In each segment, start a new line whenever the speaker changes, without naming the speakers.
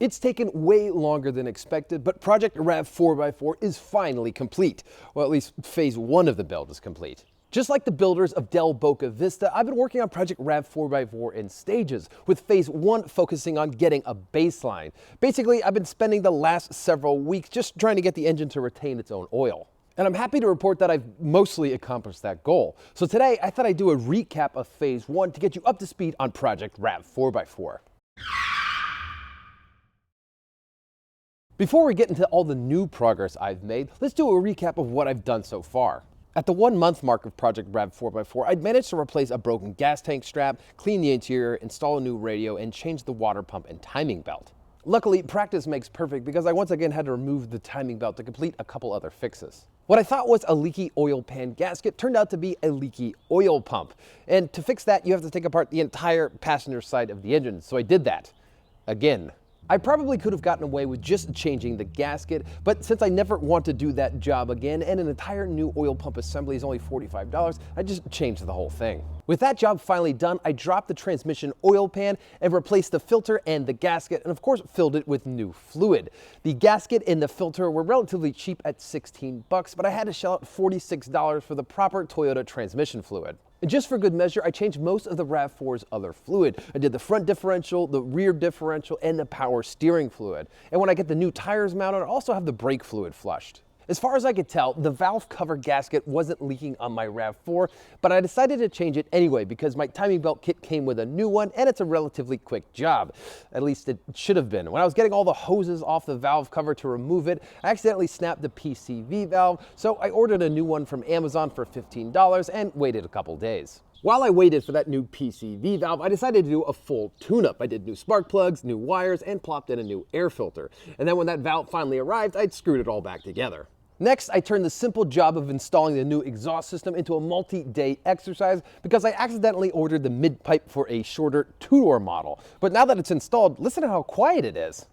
It's taken way longer than expected, but Project RAV4x4 is finally complete. Well, at least phase 1 of the build is complete. Just like the builders of Del Boca Vista, I've been working on Project RAV4x4 in stages, with phase 1 focusing on getting a baseline. Basically, I've been spending the last several weeks just trying to get the engine to retain its own oil. And I'm happy to report that I've mostly accomplished that goal. So today, I thought I'd do a recap of phase 1 to get you up to speed on Project RAV4x4. Before we get into all the new progress I've made, let's do a recap of what I've done so far. At the 1-month mark of Project RAV4x4, I'd managed to replace a broken gas tank strap, clean the interior, install a new radio, and change the water pump and timing belt. Luckily, practice makes perfect because I once again had to remove the timing belt to complete a couple other fixes. What I thought was a leaky oil pan gasket turned out to be a leaky oil pump. And to fix that, you have to take apart the entire passenger side of the engine, so I did that. Again. I probably could have gotten away with just changing the gasket, but since I never want to do that job again and an entire new oil pump assembly is only $45, I just changed the whole thing. With that job finally done, I dropped the transmission oil pan and replaced the filter and the gasket, and of course filled it with new fluid. The gasket and the filter were relatively cheap at $16, but I had to shell out $46 for the proper Toyota transmission fluid. And just for good measure, I changed most of the RAV4's other fluid. I did the front differential, the rear differential, and the power steering fluid. And when I get the new tires mounted, I also have the brake fluid flushed. As far as I could tell, the valve cover gasket wasn't leaking on my RAV4, but I decided to change it anyway because my timing belt kit came with a new one and it's a relatively quick job. At least it should have been. When I was getting all the hoses off the valve cover to remove it, I accidentally snapped the PCV valve, so I ordered a new one from Amazon for $15 and waited a couple days. While I waited for that new PCV valve, I decided to do a full tune-up. I did new spark plugs, new wires, and plopped in a new air filter. And then when that valve finally arrived, I'd screwed it all back together. Next, I turned the simple job of installing the new exhaust system into a multi-day exercise because I accidentally ordered the mid-pipe for a shorter two-door model. But now that it's installed, listen to how quiet it is.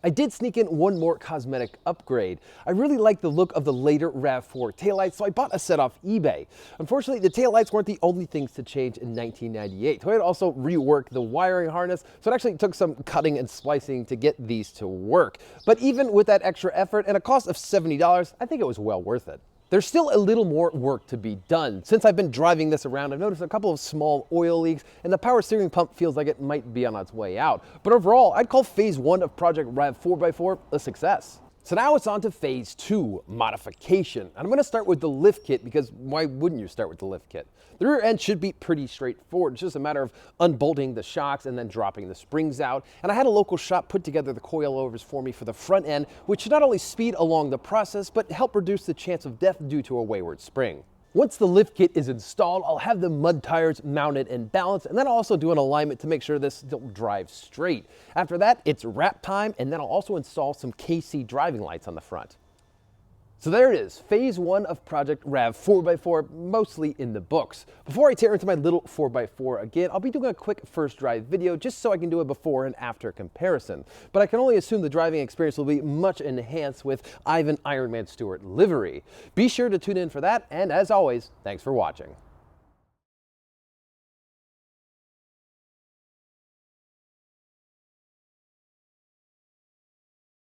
I did sneak in one more cosmetic upgrade. I really like the look of the later RAV4 taillights, so I bought a set off eBay. Unfortunately, the taillights weren't the only things to change in 1998. Toyota also reworked the wiring harness, so it actually took some cutting and splicing to get these to work. But even with that extra effort and a cost of $70, I think it was well worth it. There's still a little more work to be done. Since I've been driving this around, I've noticed a couple of small oil leaks, and the power steering pump feels like it might be on its way out. But overall, I'd call phase 1 of Project RAV4x4 a success. So now it's on to phase 2, modification. And I'm going to start with the lift kit because why wouldn't you start with the lift kit? The rear end should be pretty straightforward. It's just a matter of unbolting the shocks and then dropping the springs out. And I had a local shop put together the coilovers for me for the front end, which should not only speed along the process, but help reduce the chance of death due to a wayward spring. Once the lift kit is installed, I'll have the mud tires mounted and balanced, and then I'll also do an alignment to make sure this still drives straight. After that, it's wrap time, and then I'll also install some KC driving lights on the front. So there it is, phase 1 of Project RAV4x4, mostly in the books. Before I tear into my little 4x4 again, I'll be doing a quick first drive video just so I can do a before and after comparison. But I can only assume the driving experience will be much enhanced with Ivan Ironman Stewart livery. Be sure to tune in for that, and as always, thanks for watching.